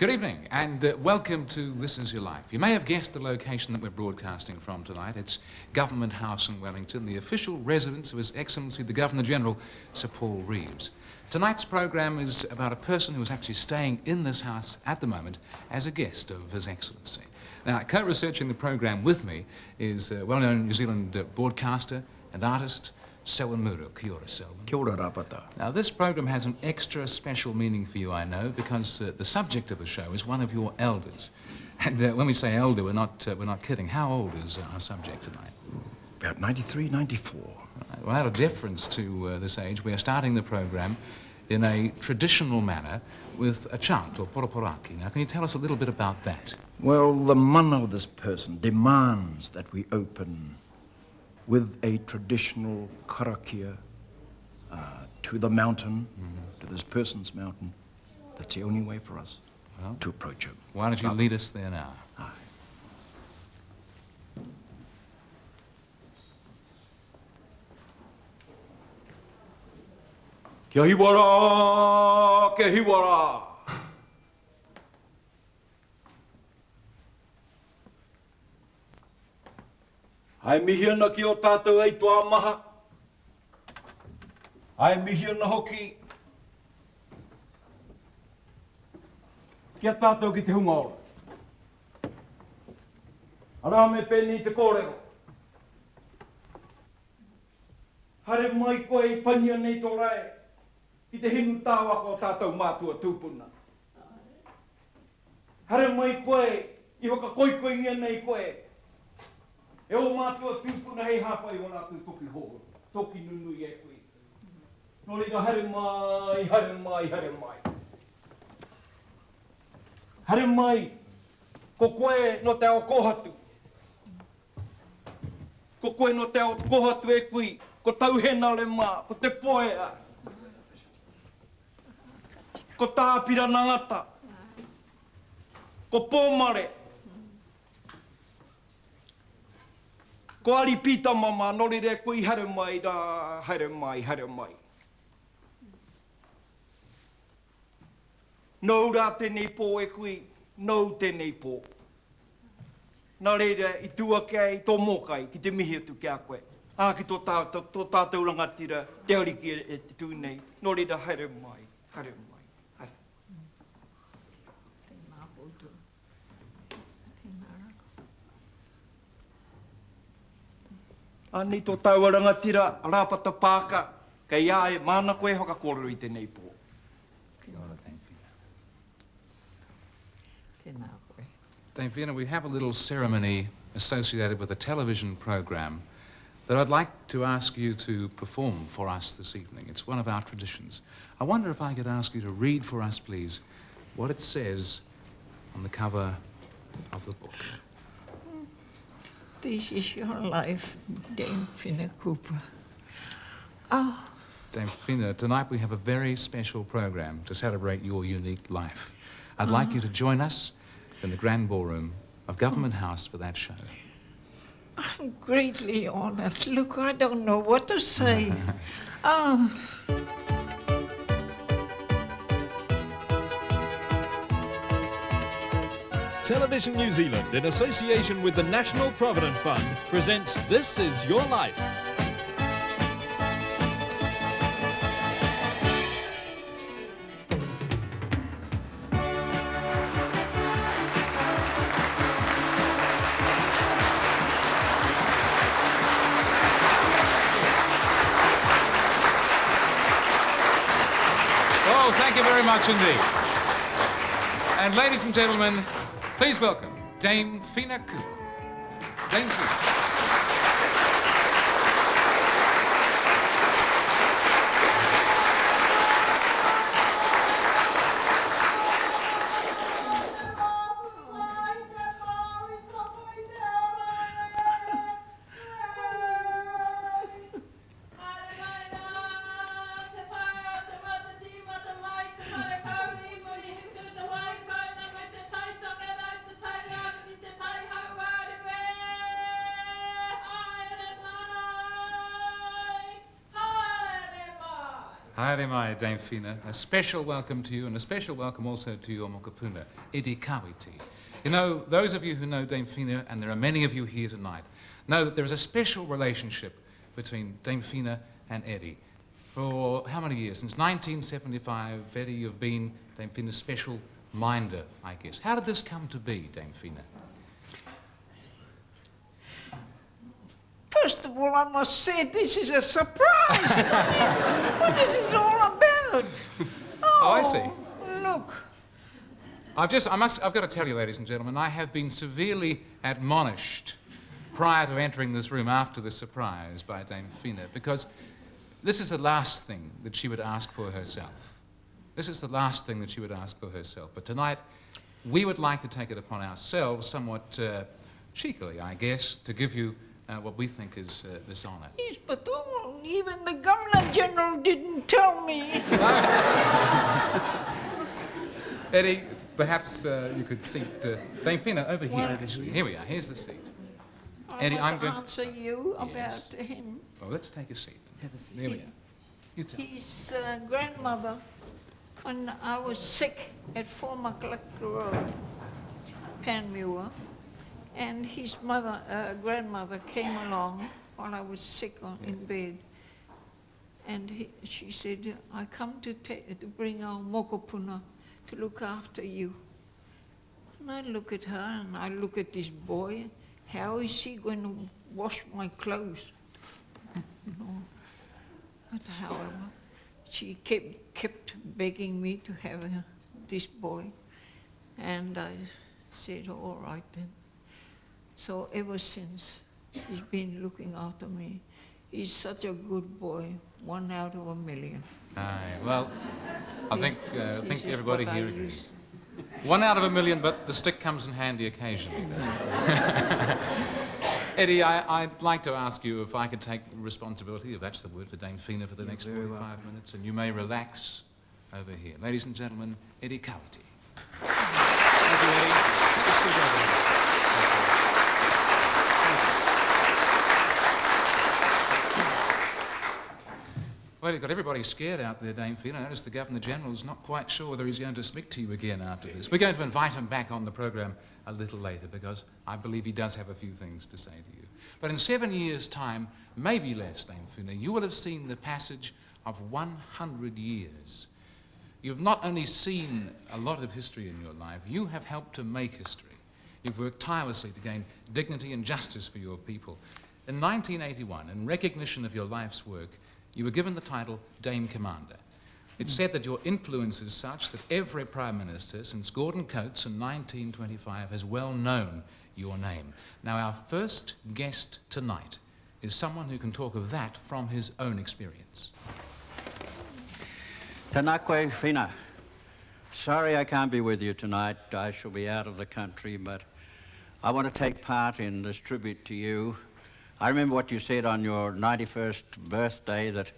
Good evening and welcome to This Is Your Life. You may have guessed the location that we're broadcasting from tonight. It's Government House in Wellington, the official residence of His Excellency the Governor-General, Sir Paul Reeves. Tonight's programme is about a person who is actually staying in this house at the moment as a guest of His Excellency. Now, co-researching the programme with me is well-known New Zealand broadcaster and artist, Selwyn Muro. Kia ora, Selwyn. Kia ora, Rapata. Now, this programme has an extra special meaning for you, I know, because the subject of the show is one of your elders. And when we say elder, we're not kidding. How old is our subject tonight? About 93, 94. Right. Well, out of deference to this age, we are starting the programme in a traditional manner with a chant, or poroporaki. Now, can you tell us a little bit about that? Well, the mana of this person demands that we open with a traditional karakia to the mountain, to this person's mountain. That's the only way for us to approach him. Why don't you lead us there now? Aye. Kia hiwara, kia hiwara. Ai mihiana ki o tātou ei toa maha. Ai mihiana hoki. Kia tātou ki te hunga ora. Ara me pēni te kōrero. Hare mai koe I pania nei tō rai. Ki te hingu tāwa ko tātou mātua tūpuna. Hare mai koe I hoka koikoingia nei koe. E o mātua tūpuna hei hapai o nātu toki hōro, toki nunui e koe. Nō reira hare mai, hare mai, hare mai. Hare mai, ko koe no te ao kohatu. Ko koe no te ao kohatu e koe, ko tauhena le mā, ko te poea. Ko tāpira nangata. Ko pōmare. Ko ari pita mama, nori re koe hare mai, rā, hare mai, hare mai. Nau rā tēnei pō e koe, nau tēnei pō. Nā reira, I tua kei, tō mōkai, ki te mihi atu kia koe. Ki tō tātou rangatira, te ariki e tūnei. Nō reira, hare mai, hare mai. Ani tō tau rangatira, rāpata pāka, kei ia mana koe hoka kōrero I tēnei pō. Kia ora, Dame Whina. Dame Whina, we have a little ceremony associated with a television program that I'd like to ask you to perform for us this evening. It's one of our traditions. I wonder if I could ask you to read for us, please, what it says on the cover of the book. This is your life, Dame Whina Cooper. Dame Whina, tonight we have a very special program to celebrate your unique life. I'd like you to join us in the grand ballroom of Government House for that show. I'm greatly honored. Look, I don't know what to say. Television New Zealand, in association with the National Provident Fund, presents This Is Your Life. Oh, thank you very much indeed. And ladies and gentlemen, please welcome Dame Whina Cooper. Dame Whina. Haere mai, Dame Whina. A special welcome to you, and a special welcome also to your mokopuna, Edi Kawiti. You know, those of you who know Dame Whina, and there are many of you here tonight, know that there is a special relationship between Dame Whina and Eddie. For how many years? Since 1975, Eddie, you've been Dame Whina's special minder, I guess. How did this come to be, Dame Whina? First of all, I must say this is a surprise. What is it all about? Oh, I see. Look. I've got to tell you, ladies and gentlemen, I have been severely admonished prior to entering this room after the surprise by Dame Whina, because this is the last thing that she would ask for herself. This is the last thing that she would ask for herself. But tonight, we would like to take it upon ourselves, somewhat cheekily, I guess, to give you what we think is this honour. Yes, but even the Governor General didn't tell me. Eddie, perhaps you could seat Dame Whina over here. Well, Actually. Here we are. Here's the seat. I Eddie, I'm must going to... answer you Yes. about him. Well, let's take a seat. There we are. You tell. His grandmother, when I was sick at 4 McCluck Road, Panmure, and his mother, grandmother came along while I was sick in bed, and she said, I come to bring our mokopuna to look after you. And I look at her and I look at this boy. How is he going to wash my clothes? You know. But however, she kept begging me to have this boy. And I said, all right then. So ever since, he's been looking after me. He's such a good boy, 1 out of a million. Aye, well, I think This is everybody what I here agrees. use. 1 out of a million, but the stick comes in handy occasionally. Eddie, I'd like to ask you if I could take responsibility, if that's the word, for Dame Whina for the next 45 minutes, and you may relax over here. Ladies and gentlemen, Eddie Kawiti. Thank you, Eddie. Just scoot over here. Well, you've got everybody scared out there, Dame Whina. I notice the Governor-General's not quite sure whether he's going to speak to you again after this. We're going to invite him back on the programme a little later, because I believe he does have a few things to say to you. But in 7 years' time, maybe less, Dame Whina, you will have seen the passage of 100 years. You've not only seen a lot of history in your life, you have helped to make history. You've worked tirelessly to gain dignity and justice for your people. In 1981, in recognition of your life's work, you were given the title Dame Commander. It's said that your influence is such that every Prime Minister since Gordon Coates in 1925 has well known your name. Now, our first guest tonight is someone who can talk of that from his own experience. Tenakwe Whina. Sorry I can't be with you tonight. I shall be out of the country, but I want to take part in this tribute to you. I remember what you said on your 91st birthday, that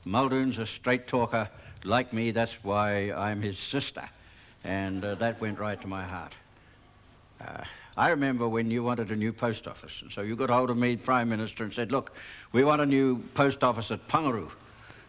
Muldoon's a straight talker like me, that's why I'm his sister. And that went right to my heart. I remember when you wanted a new post office, and so you got hold of me, Prime Minister, and said, look, we want a new post office at Pangaru.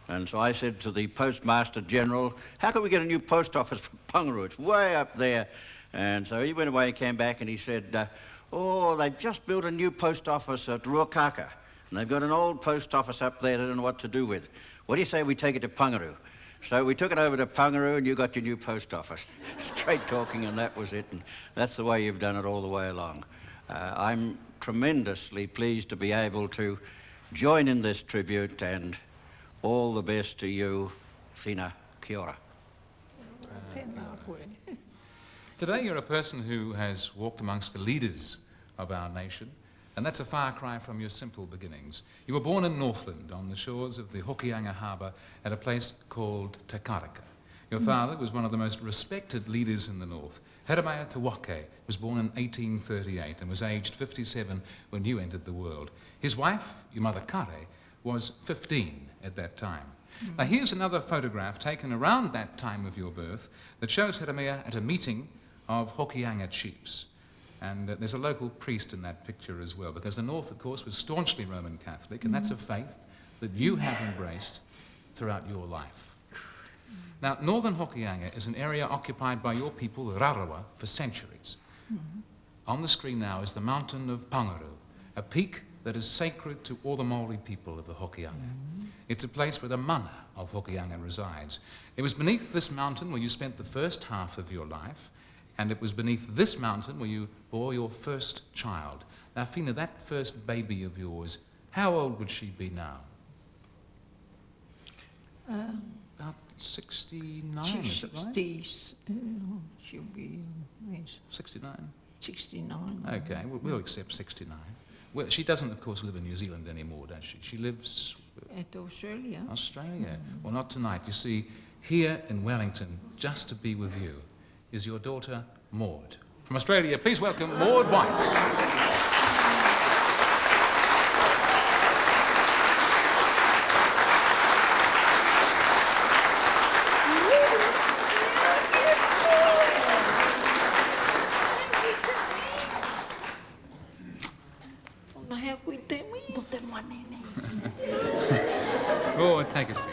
And so I said to the Postmaster General, how can we get a new post office for Pangaru? It's way up there. And so he went away and came back and he said, oh, they've just built a new post office at Ruakaka, and they've got an old post office up there they don't know what to do with. What do you say we take it to Pangaru? So we took it over to Pangaru and you got your new post office. Straight talking, and that was it, and that's the way you've done it all the way along. I'm tremendously pleased to be able to join in this tribute, and all the best to you, Whina. Kia ora. Today you're a person who has walked amongst the leaders of our nation, and that's a far cry from your simple beginnings. You were born in Northland on the shores of the Hokianga harbour at a place called Takaraka. Your father was one of the most respected leaders in the north. Jeremiah Tawake was born in 1838 and was aged 57 when you entered the world. His wife, your mother Kare, was 15 at that time. Now here's another photograph taken around that time of your birth that shows Jeremiah at a meeting of Hokianga chiefs. And there's a local priest in that picture as well, because the North, of course, was staunchly Roman Catholic, and that's a faith that you have embraced throughout your life. Now, northern Hokianga is an area occupied by your people, the Rarawa, for centuries. On the screen now is the mountain of Pangaru, a peak that is sacred to all the Maori people of the Hokianga. It's a place where the mana of Hokianga resides. It was beneath this mountain where you spent the first half of your life, and it was beneath this mountain where you bore your first child. Now, Whina, that first baby of yours, how old would she be now? About 69, is it right? She'll be, yes, 69? 69. Okay, we'll accept 69. Well, she doesn't, of course, live in New Zealand anymore, does she? She lives... At Australia. Australia. Well, not tonight. You see, here in Wellington, just to be with you, is your daughter, Maud. From Australia, please welcome Maud White. Oh, take a seat.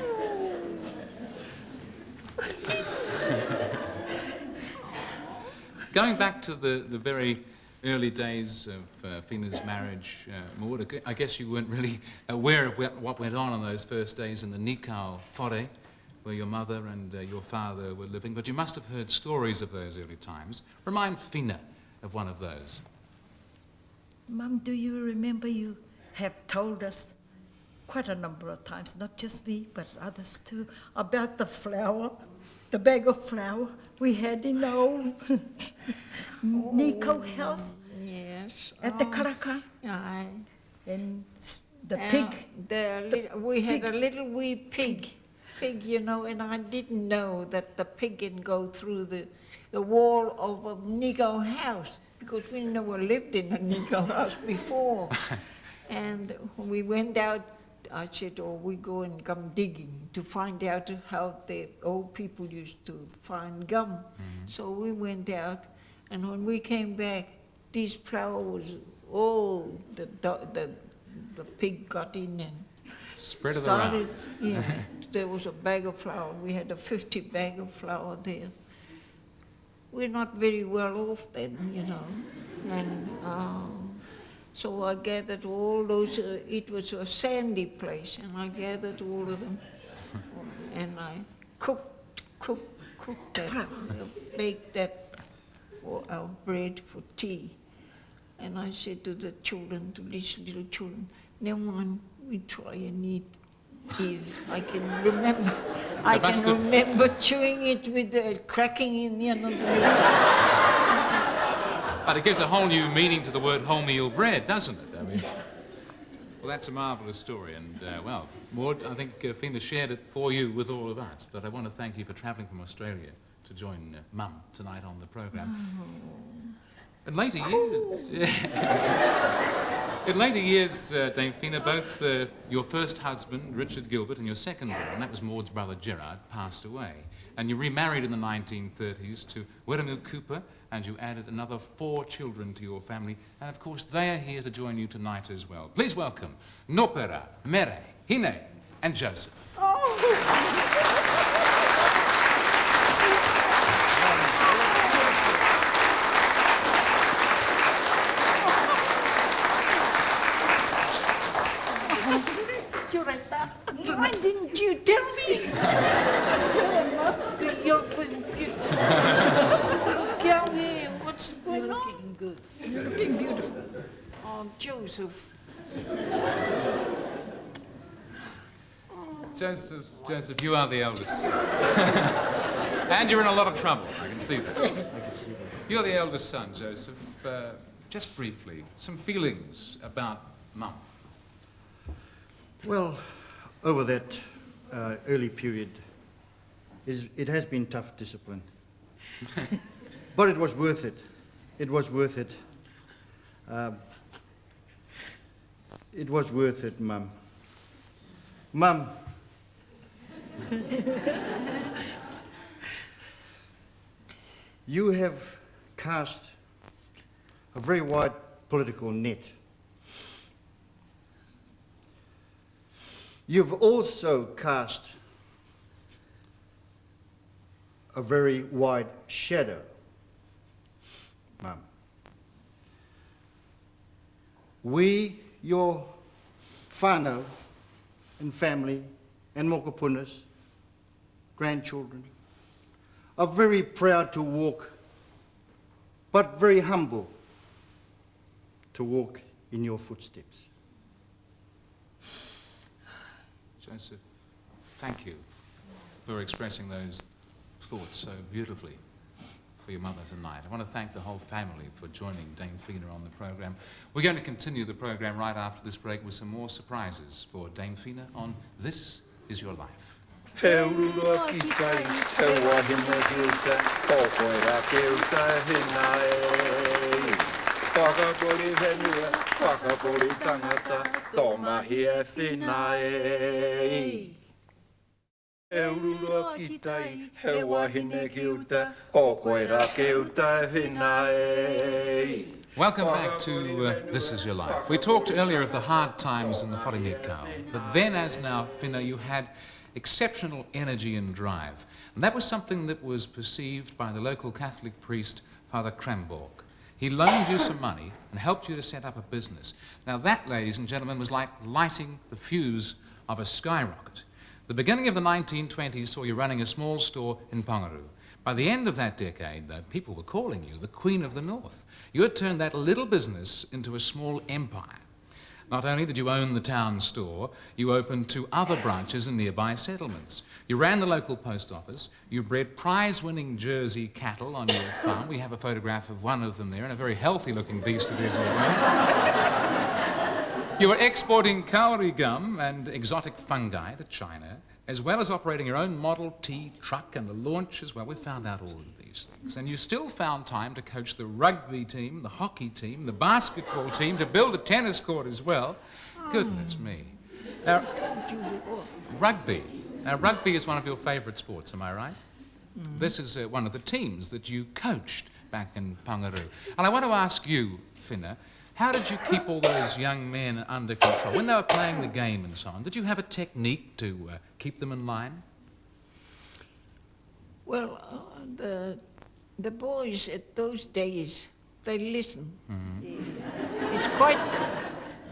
Going back to the very early days of Whina's marriage, Maud, I guess you weren't really aware of what went on those first days in the Nikau Whare, where your mother and your father were living, but you must have heard stories of those early times. Remind Whina of one of those. Mum, do you remember you have told us quite a number of times, not just me, but others too, about the flour, the bag of flour we had in the old Nico house Yes. at the Karaka, Aye. and the pig. We had pig. a little wee pig, you know, and I didn't know that the pig can go through the wall of a Nico house, because we never lived in a Nico house before. And when we went out, I said, oh, we go and gum digging to find out how the old people used to find gum. So we went out, and when we came back, these flowers, the pig got in and Spread it started, around. yeah, there was a bag of flour. We had a 50 bag of flour there. We're not very well off then, you know. And so I gathered all those, it was a sandy place, and I gathered all of them. And I cooked that, baked that for our bread for tea. And I said to the children, to these little children, never mind, we try and eat it. I can remember chewing it with the cracking in, you know. But it gives a whole new meaning to the word wholemeal bread, doesn't it? I mean, well, that's a marvellous story, and, well, Maud, I think Whina shared it for you with all of us, but I want to thank you for travelling from Australia to join Mum tonight on the programme. In later years, Dame Whina, both your first husband, Richard Gilbert, and your second born, that was Maud's brother Gerard, passed away. And you remarried in the 1930s to Whina Cooper, and you added another 4 children to your family. And of course, they are here to join you tonight as well. Please welcome Nopera, Mere, Hine, and Joseph. Why didn't you tell me? What's going on? Looking good. You're looking beautiful. Oh, Joseph. Joseph, you are the eldest. And you're in a lot of trouble, I can see that. You're the eldest son, Joseph. Just briefly, some feelings about Mum. Well, over that early period, it has been tough discipline. But it was worth it. It was worth it. It was worth it, Mum. Mum. You have cast a very wide political net. You've also cast a very wide shadow, Mum. We, your whānau and family and mokopunas, grandchildren, are very proud to walk, but very humble to walk in your footsteps. Joseph, thank you for expressing those thoughts so beautifully for your mother tonight. I want to thank the whole family for joining Dame Whina on the program. We're going to continue the program right after this break with some more surprises for Dame Whina on This Is Your Life. He urua ki tai, he wahine ki uta, kokoera ki uta hina e. Whakapori whenua, whakapori tangata, tō mahi e whina e. He urua ki tai, he wahine ki uta, kokoera ki uta hina e. Welcome back to This Is Your Life. We talked earlier of the hard times in the Hokianga, but then as now, Whina, you had exceptional energy and drive. And that was something that was perceived by the local Catholic priest, Father Cramborg. He loaned you some money and helped you to set up a business. Now that, ladies and gentlemen, was like lighting the fuse of a skyrocket. The beginning of the 1920s saw you running a small store in Pangaru. By the end of that decade, though, people were calling you the Queen of the North. You had turned that little business into a small empire. Not only did you own the town store, you opened 2 other branches in nearby settlements. You ran the local post office, you bred prize-winning Jersey cattle on your farm. We have a photograph of one of them there, and a very healthy-looking beast it is as well. You were exporting kauri gum and exotic fungi to China, as well as operating your own Model T truck and a launch as well. We found out all of these things. And you still found time to coach the rugby team, the hockey team, the basketball team, to build a tennis court as well. Goodness me. Now, rugby. Now, rugby is one of your favourite sports, am I right? This is one of the teams that you coached back in Pangaru. And I want to ask you, Whina, how did you keep all those young men under control? When they were playing the game and so on, did you have a technique to keep them in line? Well, the boys at those days, they listen.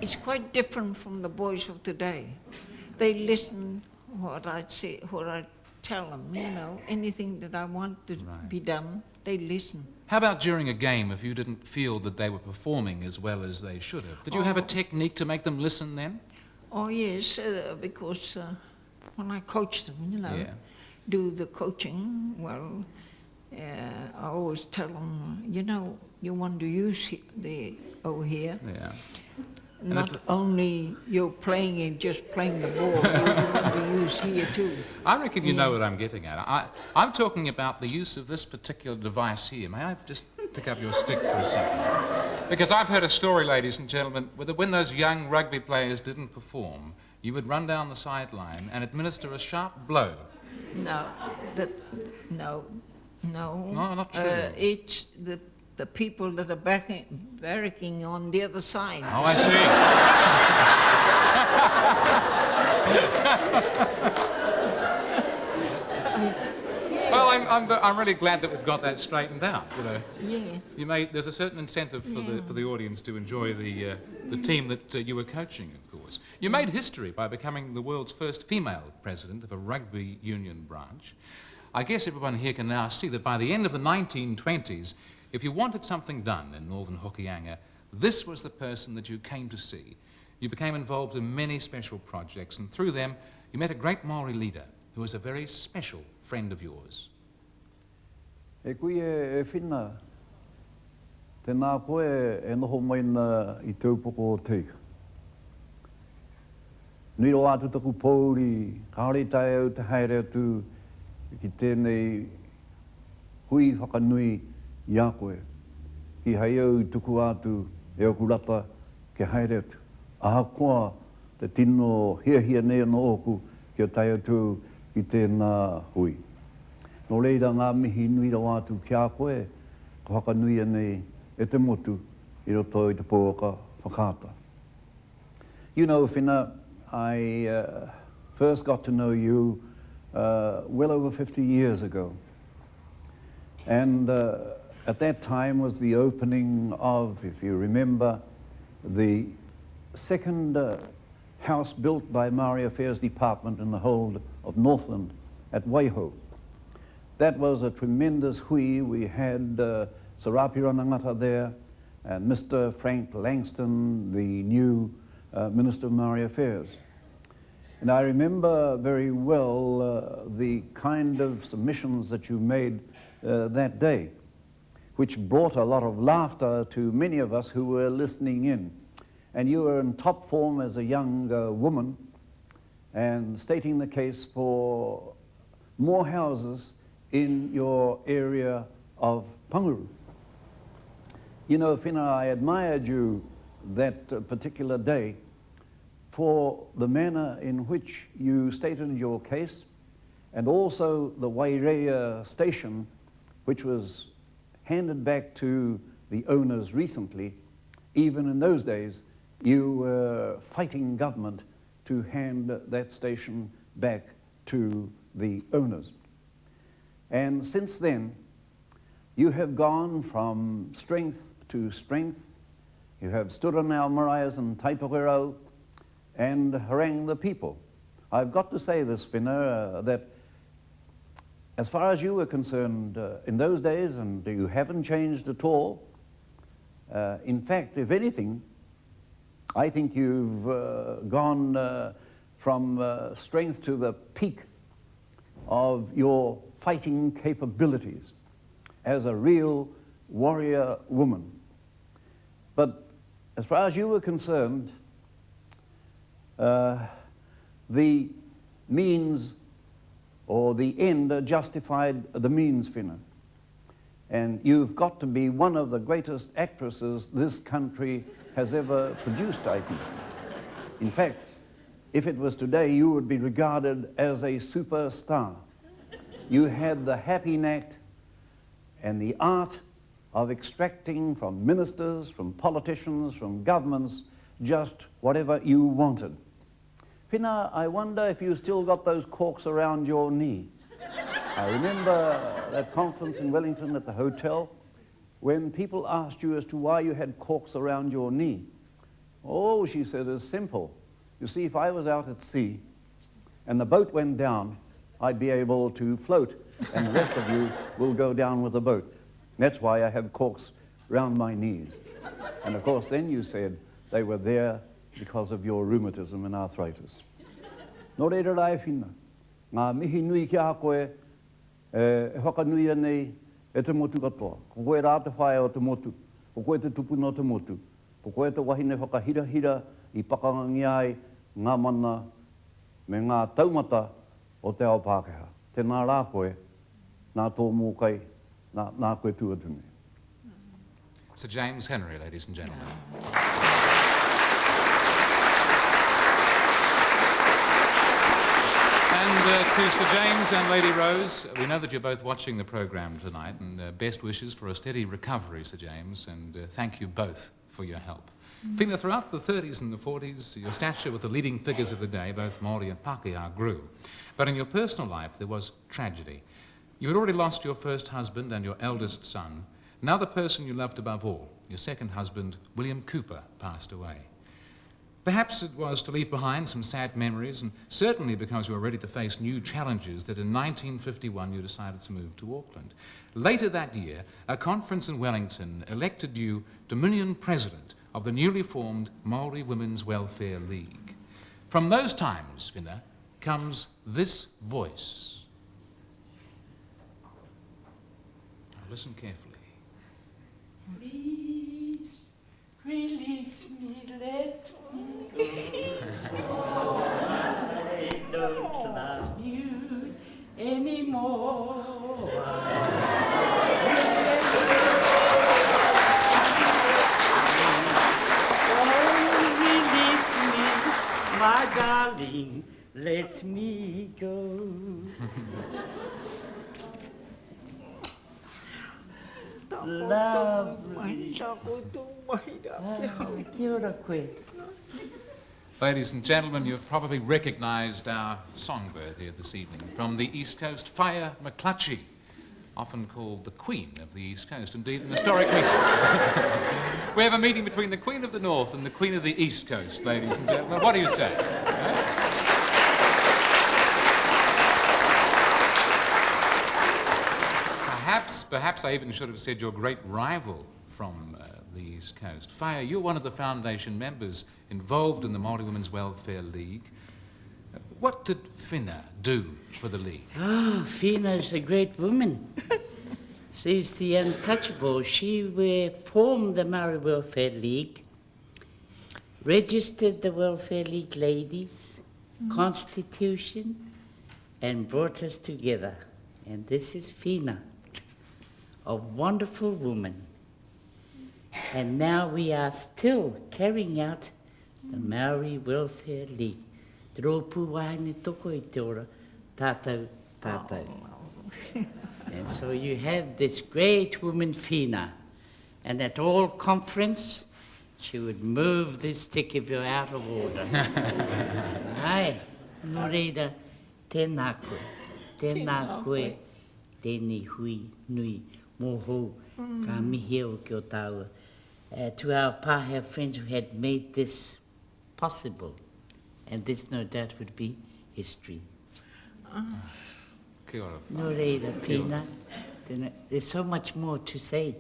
It's quite different from the boys of today. They listen what I say, what I tell them, you know, anything that I want to be done, they listen. How about during a game if you didn't feel that they were performing as well as they should have? Did you have a technique to make them listen then? Oh, yes, because when I coach them, you know, do the coaching, well, I always tell them, you know, you want to use over here. Yeah. Not only you're playing and just playing the ball, you want to use here too. I reckon you know what I'm getting at. I'm talking about the use of this particular device here. May I just pick up your stick for a second? Because I've heard a story, ladies and gentlemen, where when those young rugby players didn't perform, you would run down the sideline and administer a sharp blow. No, no, not true. It's the people that are barracking on the other side. Oh, I see. Well, I'm really glad that we've got that straightened out. You know, there's a certain incentive for the audience to enjoy the team that you were coaching, of course. You made history by becoming the world's first female president of a rugby union branch. I guess everyone here can now see that by the end of the 1920s, if you wanted something done in northern Hokianga, this was the person that you came to see. You became involved in many special projects, and through them, you met a great Maori leader who was a very special friend of yours. E kui e whina, tēnā koe e noho maina I taupoko o tei. Nui ro atu taku pōuri, kāore tae au te haere atu ki tēnei hui whakanui I a koe. Ki hei au tuku atu e oku rata ke haere atu. Aha koa te tino hia nei no oku ki o tae atu I tēnā hui. No reira ngā mihi nui ro atu ki a koe, ka whakanui nei e te motu I roto I te pōaka whakata. You know, Whina, I first got to know you well over 50 years ago. And at that time was the opening of, if you remember, the second house built by Maori Affairs Department in the hold of Northland at Waiho. That was a tremendous hui. We had Sarapi Ranangata there and Mr. Frank Langston, the new Minister of Maori Affairs. And I remember very well the kind of submissions that you made that day, which brought a lot of laughter to many of us who were listening in. And you were in top form as a young woman and stating the case for more houses in your area of Panguru. You know, Whina, I admired you that particular day for the manner in which you stated your case, and also the Wairea station, which was handed back to the owners recently. Even in those days, you were fighting government to hand that station back to the owners. And since then, you have gone from strength to strength. You have stood on our maraeas and Taipokero and harangued the people. I've got to say this, Whina, that as far as you were concerned in those days, and you haven't changed at all, in fact, if anything, I think you've gone from strength to the peak of your fighting capabilities as a real warrior woman. But as far as you were concerned, the means or the end justified the means, Whina. And you've got to be one of the greatest actresses this country has ever produced, I think. In fact, if it was today, you would be regarded as a superstar. You had the happy knack and the art of extracting from ministers, from politicians, from governments, just whatever you wanted. Whina, I wonder if you still got those corks around your knee. I remember that conference in Wellington at the hotel when people asked you as to why you had corks around your knee. Oh, she said, it's simple. You see, if I was out at sea and the boat went down, I'd be able to float, and the rest of you will go down with the boat. That's why I have corks round my knees. And of course, then you said they were there because of your rheumatism and arthritis. No reira rai Whina. Ngā mihi nui ki a koe, e whakanui anei e te motu katoa. Ko koe rā te whae o te motu. Ko koe te tupuna o te motu. Ko koe te wahine whakahira-hira I pakangangi ai ngā mana me ngā taumata o te ao Pākehā. Tēnā rā koe, nā tō mō kai, nā koe tuatune. Sir James Henry, ladies and gentlemen. And to Sir James and Lady Rose, we know that you're both watching the programme tonight, and best wishes for a steady recovery, Sir James, and thank you both for your help. Whina, throughout the 30s and the 40s, your stature with the leading figures of the day, both Maori and Pākehā, grew. But in your personal life, there was tragedy. You had already lost your first husband and your eldest son. Now the person you loved above all, your second husband, William Cooper, passed away. Perhaps it was to leave behind some sad memories, and certainly because you were ready to face new challenges, that in 1951 you decided to move to Auckland. Later that year, a conference in Wellington elected you Dominion President of the newly formed Maori Women's Welfare League. From those times, Whina, comes this voice. Now listen carefully. Please release me, let me go. I don't love you anymore. My darling, let me go. Lovely. Kia ora koe. Ladies and gentlemen, you've probably recognised our songbird here this evening from the East Coast, Whaia McClutchie. often called the Queen of the East Coast. Indeed, an historic meeting. We have a meeting between the Queen of the North and the Queen of the East Coast, ladies and gentlemen. What do you say? Perhaps I even should have said your great rival from the East Coast. Whaia, you're one of the foundation members involved in the Maori Women's Welfare League. What did Whina do for the League? Oh, Whina's a great woman. She's the untouchable. She formed the Maori Welfare League, registered the Welfare League ladies, constitution, and brought us together. And this is Whina, a wonderful woman. And now we are still carrying out the Maori Welfare League. Te rōpū wahine toko I te ora, tātou, tātou. And so you have this great woman, Whina, and at all conference, she would move this stick if you're out of order. Ai, no reira, tēnā koe, tēnei hui, nui, mōhou, ka mihi o ki o tāua. To our pāhea friends who had made this possible. And this, no doubt, would be history. Kia ora. No reira, Whina. There's so much more to say.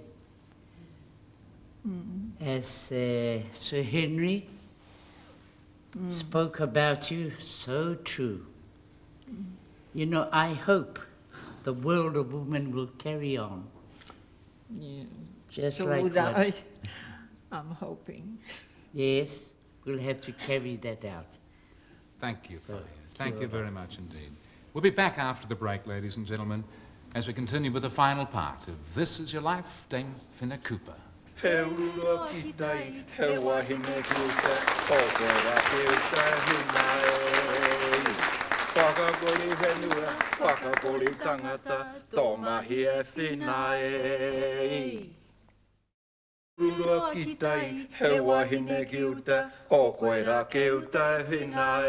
As Sir Henry spoke about you, so true. You know, I hope the world of women will carry on. Yeah. Just So like would that. I. I'm hoping. Yes, we'll have to carry that out. Thank you, So, Whaia. Thank you kia ora. very much indeed. We'll be back after the break, ladies and gentlemen, as we continue with the final part of This Is Your Life, Dame Whina Cooper. He urua ki tai, he wahine ki te, o koe rā ki te hina e. Whakakori whenua, whakakori tangata, tō mahi e whina e. Urua ki tai, he wahine ki uta, o koe rā ki uta e whina e.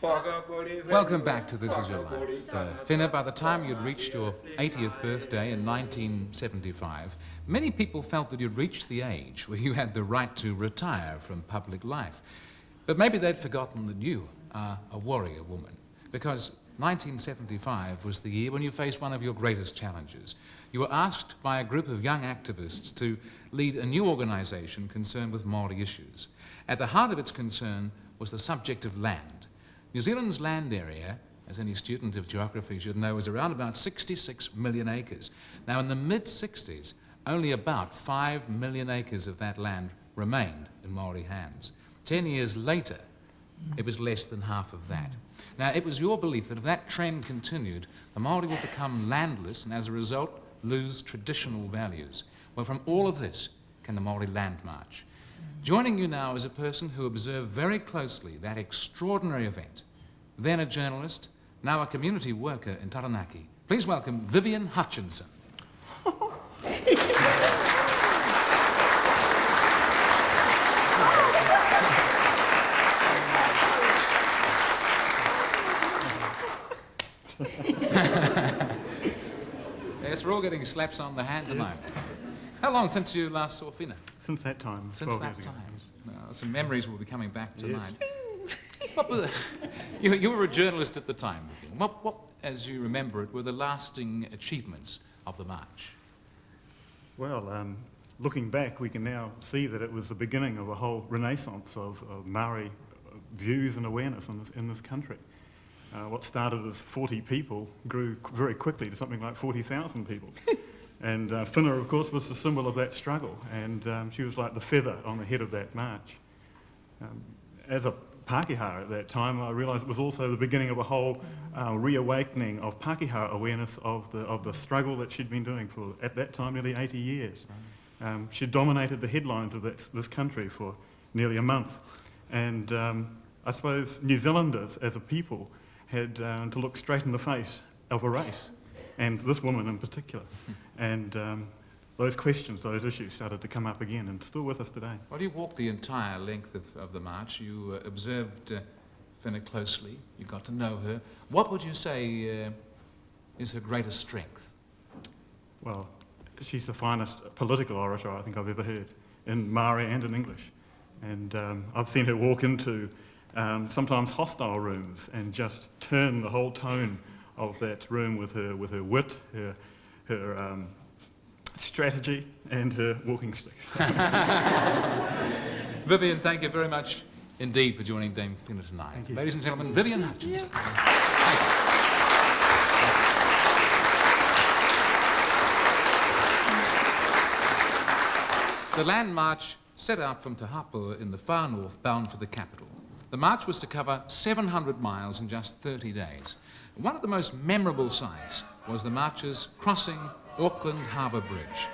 Welcome back to This Is Your Life. Whina, by the time you'd reached your 80th birthday in 1975, many people felt that you'd reached the age where you had the right to retire from public life. But maybe they'd forgotten that you are a warrior woman, because 1975 was the year when you faced one of your greatest challenges. You were asked by a group of young activists to lead a new organisation concerned with Maori issues. At the heart of its concern was the subject of land. New Zealand's land area, as any student of geography should know, is around about 66 million acres. Now, in the mid-60s, only about 5 million acres of that land remained in Maori hands. 10 years later, it was less than half of that. Now, it was your belief that if that trend continued, the Maori would become landless and, as a result, lose traditional values. Well, from all of this came the Maori Land March. Joining you now is a person who observed very closely that extraordinary event. Then a journalist, now a community worker in Taranaki. Please welcome Vivian Hutchinson. Yes, we're all getting slaps on the hand tonight. How long since you last saw Whina? Since that time, Since 12 that years ago. time. Now, some memories will be coming back tonight. What were you were a journalist at the time, Vivian. What, as you remember it, were the lasting achievements of the march? Well, looking back, we can now see that it was the beginning of a whole renaissance of Maori views and awareness in this country. What started as 40 people grew very quickly to something like 40,000 people. And Whina, of course, was the symbol of that struggle, and she was like the feather on the head of that march. As a Pākehā at that time, I realised it was also the beginning of a whole reawakening of Pākehā awareness of the struggle that she'd been doing for, at that time, nearly 80 years. She dominated the headlines of this country for nearly a month. And I suppose New Zealanders, as a people, had to look straight in the face of a race, and this woman in particular. And those questions, those issues started to come up again, and still with us today. Well, you walked the entire length of the march. You observed Whina closely. You got to know her. What would you say is her greatest strength? Well, she's the finest political orator I think I've ever heard, in Maori and in English. And I've seen her walk into sometimes hostile rooms and just turn the whole tone of that room with her wit, her strategy, and her walking stick. Vivian, thank you very much indeed for joining Dame Whina tonight. Thank you. Ladies and gentlemen, Vivian Hutchinson. Thank you. The Land March set out from Te Hapua in the far north, bound for the capital. The march was to cover 700 miles in just 30 days. One of the most memorable sights was the marchers crossing Auckland Harbour Bridge.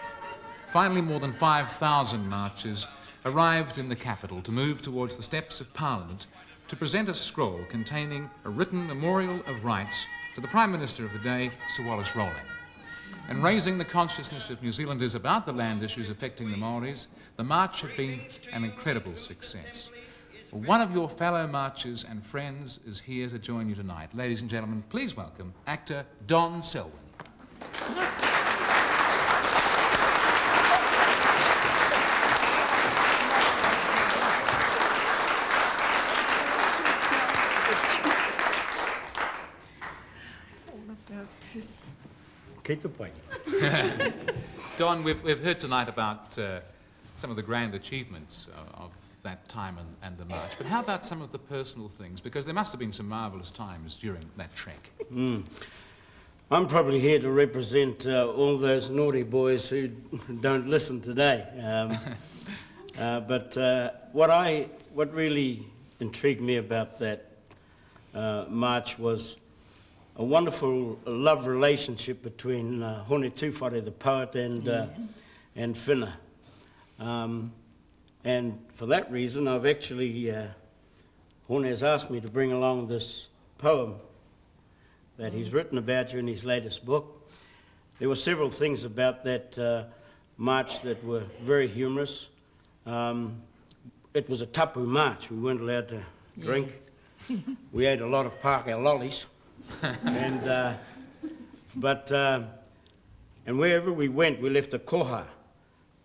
Finally, more than 5,000 marchers arrived in the capital to move towards the steps of Parliament to present a scroll containing a written memorial of rights to the Prime Minister of the day, Sir Wallace Rowling. And raising the consciousness of New Zealanders about the land issues affecting the Maoris, the march had been an incredible success. One of your fellow marchers and friends is here to join you tonight. Ladies and gentlemen, please welcome actor Don Selwyn. Don, we've heard tonight about some of the grand achievements of that time and the march, but how about some of the personal things? Because there must have been some marvellous times during that trek. I'm probably here to represent all those naughty boys who don't listen today. But what really intrigued me about that march was a wonderful love relationship between Hone Tūwhare, the poet, and Whina. And for that reason, I've actually, Hone has asked me to bring along this poem that he's written about you in his latest book. There were several things about that march that were very humorous. It was a tapu march. We weren't allowed to drink. We ate a lot of Pākehā lollies. And wherever we went, we left a koha.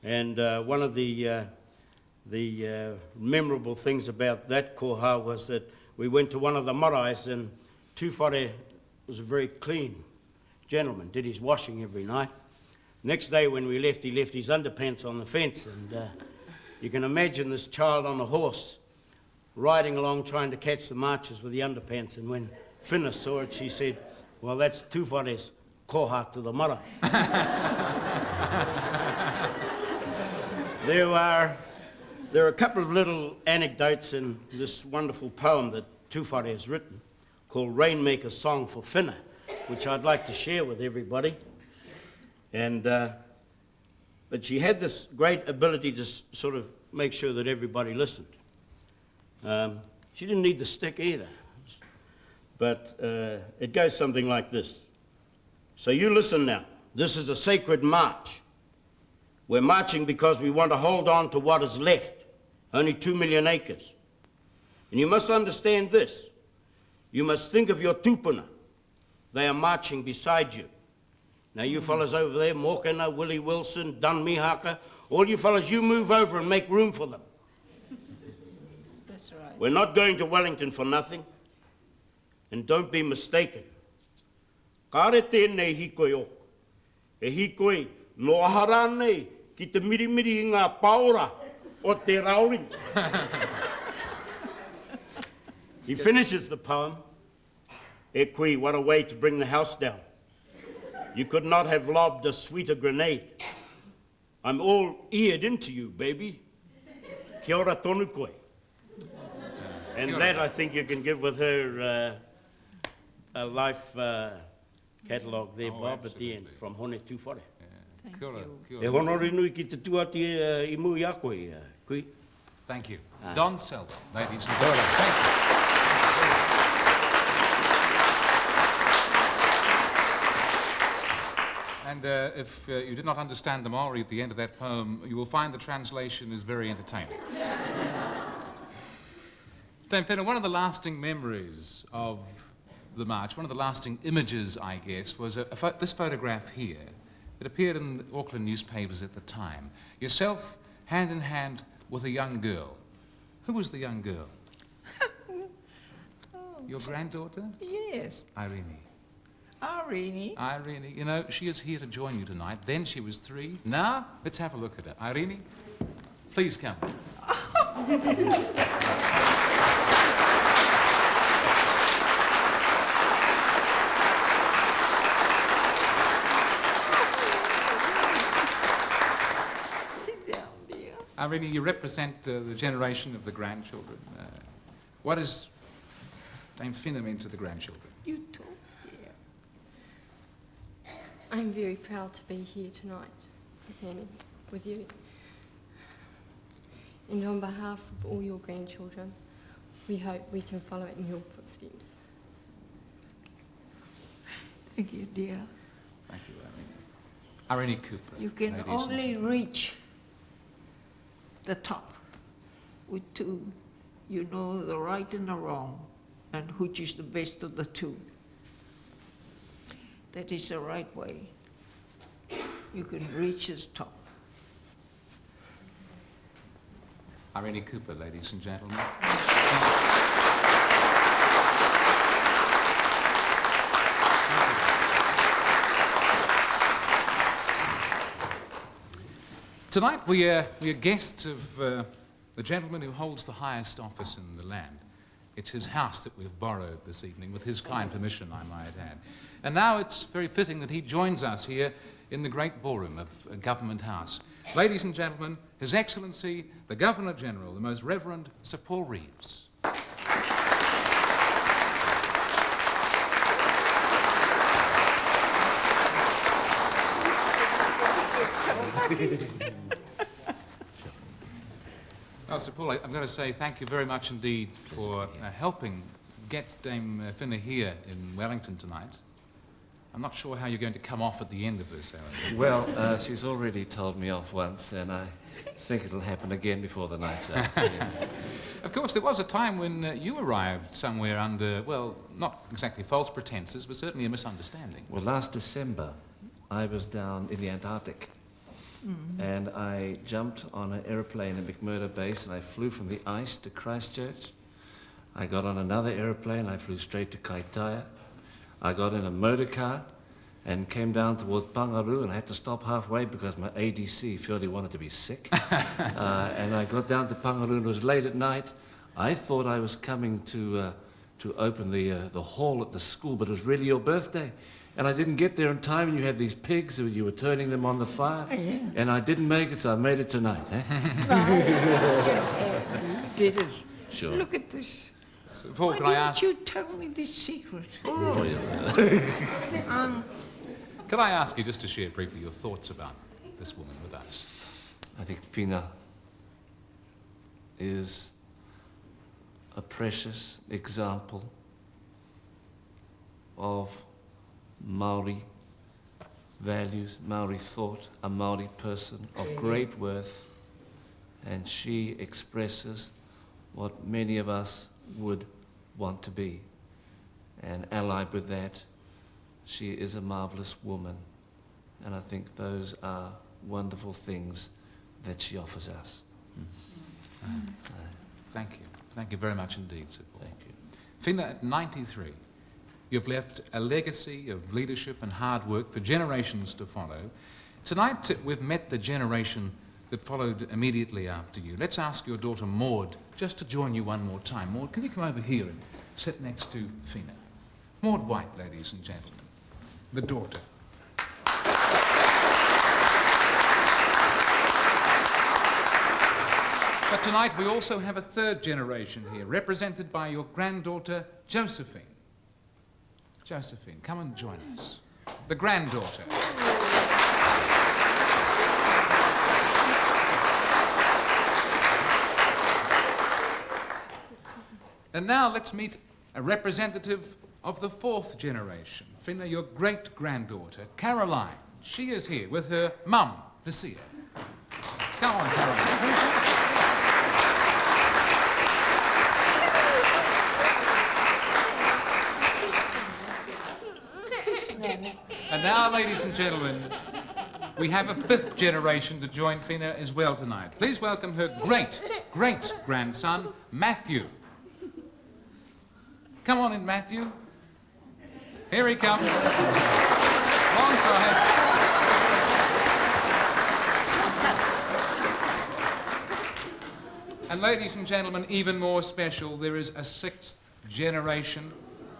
And one of the memorable things about that koha was that we went to one of the marais, and Tūwhare was a very clean gentleman, did his washing every night. Next day when we left, he left his underpants on the fence, and you can imagine this child on a horse riding along trying to catch the marchers with the underpants, and when Whina saw it, she said, well, that's Tūwhare's koha to the marae. There are a couple of little anecdotes in this wonderful poem that Tūwhare has written called Rainmaker's Song for Whina, which I'd like to share with everybody. And, but she had this great ability to sort of make sure that everybody listened. She didn't need the stick either. But it goes something like this. So you listen now. This is a sacred march. We're marching because we want to hold on to what is left, only 2 million acres. And you must understand this. You must think of your tupuna. They are marching beside you. Now you fellas over there, Mokena, Willie Wilson, Dun Mihaka, all you fellas, you move over and make room for them. That's right. We're not going to Wellington for nothing. And don't be mistaken. Kāre tēnei hikoi oku. E hikoi no ahara nei ki te mirimiri i ngā paora o te rauring. He finishes the poem. E kui, what a way to bring the house down. You could not have lobbed a sweeter grenade. I'm all eared into you, baby. Kia ora tonu koe. And that I think you can give with her a life catalogue there, Bob, at the end, from Hone Tūwhare. Kia ora, kia E ora. honori nui ki te tuati I mui a koe, kui. Thank you. Don Selwyn, ladies and gentlemen. Thank you. And if you did not understand the Maori at the end of that poem, you will find the translation is very entertaining. Dame Whina, one of the lasting memories of the march, one of the lasting images, I guess, was this photograph here. It appeared in the Auckland newspapers at the time. Yourself, hand in hand with a young girl. Who was the young girl? Your granddaughter? Yes, Irene. Irene. Irene, you know, she is here to join you tonight. Then she was 3. Now, let's have a look at her. Irene, please come. Sit down, dear. Irene, you represent the generation of the grandchildren. What does Dame Whina mean to the grandchildren? You talk, dear. I'm very proud to be here tonight with you. And on behalf of all your grandchildren, we hope we can follow in your footsteps. Thank you, dear. Thank you, Irene. Irene Cooper. You can ladies only reach the top with 2. You know the right and the wrong, and which is the best of the 2. That is the right way. You can reach the top. Irene Cooper, ladies and gentlemen. Tonight we are guests of the gentleman who holds the highest office in the land. It's his house that we've borrowed this evening, with his kind permission, I might add. And now it's very fitting that he joins us here in the great ballroom of Government House. Ladies and gentlemen, His Excellency, the Governor-General, the Most Reverend Sir Paul Reeves. Well, Sir Paul, I'm going to say thank you very much indeed for helping get Dame Whina here in Wellington tonight. I'm not sure how you're going to come off at the end of this, however. Well, she's already told me off once, and I think it'll happen again before the night's out. Yeah. Of course, there was a time when you arrived somewhere under, well, not exactly false pretenses, but certainly a misunderstanding. Well, last December, I was down in the Antarctic. And I jumped on an aeroplane at McMurdo Base, and I flew from the ice to Christchurch. I got on another aeroplane, I flew straight to Kaitaia. I got in a motor car and came down towards Pangaru, and I had to stop halfway because my ADC felt he wanted to be sick. And I got down to Pangaru, and it was late at night. I thought I was coming to open the hall at the school, but it was really your birthday. And I didn't get there in time, and you had these pigs, and you were turning them on the fire. Yeah. And I didn't make it, so I made it tonight. Eh? You did it. Sure. Look at this. So, Paul, Why can I ask... didn't you tell me this secret? Oh, yeah. Can I ask you just to share briefly your thoughts about this woman with us? I think Whina is a precious example of Maori values, Maori thought, a Maori person of great worth, and she expresses what many of us would want to be. And allied with that, she is a marvelous woman, and I think those are wonderful things that she offers us. Thank you. Thank you very much indeed, Sir Paul. Thank you. Whina, at 93, you've left a legacy of leadership and hard work for generations to follow. Tonight, we've met the generation that followed immediately after you. Let's ask your daughter Maud just to join you one more time. Maud, can you come over here and sit next to Whina? Maud White, ladies and gentlemen, the daughter. But tonight we also have a third generation here, represented by your granddaughter, Josephine. Josephine, come and join us. The granddaughter. And now let's meet a representative of the fourth generation. Whina, your great-granddaughter, Caroline. She is here with her mum, Lucia. Come on, Caroline. And now, ladies and gentlemen, we have a fifth generation to join Whina as well tonight. Please welcome her great-great-grandson, Matthew. Come on in, Matthew. Here he comes. Long time. And ladies and gentlemen, even more special, there is a sixth generation.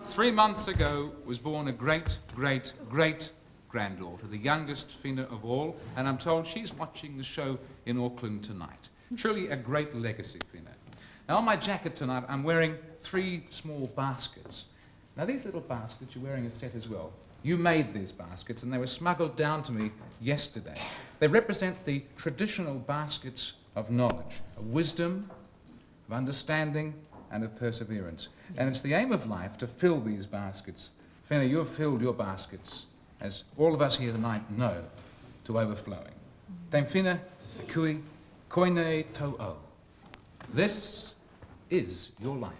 3 months ago was born a great-great-great-granddaughter, the youngest Whina of all, and I'm told she's watching the show in Auckland tonight. Truly a great legacy, Whina. Now, on my jacket tonight, I'm wearing 3 small baskets. Now, these little baskets, you're wearing a set as well. You made these baskets, and they were smuggled down to me yesterday. They represent the traditional baskets of knowledge, of wisdom, of understanding, and of perseverance. And it's the aim of life to fill these baskets. Whina, you have filled your baskets, as all of us here tonight know, to overflowing. Dame Whina Cooper, koine tau'o. This is your life.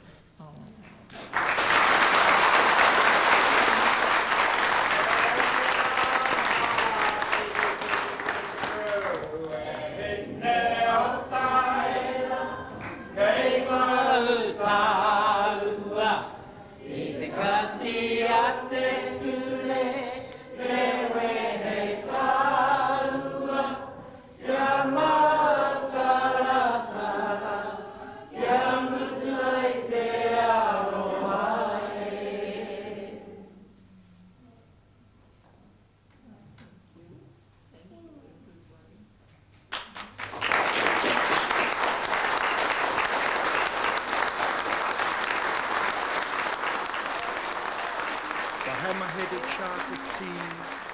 Hammer-headed shark at sea,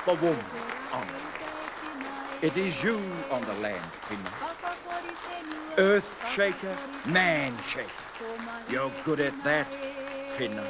the woman on the land. It is you on the land, Whina. Earth shaker, man shaker. You're good at that, Whina.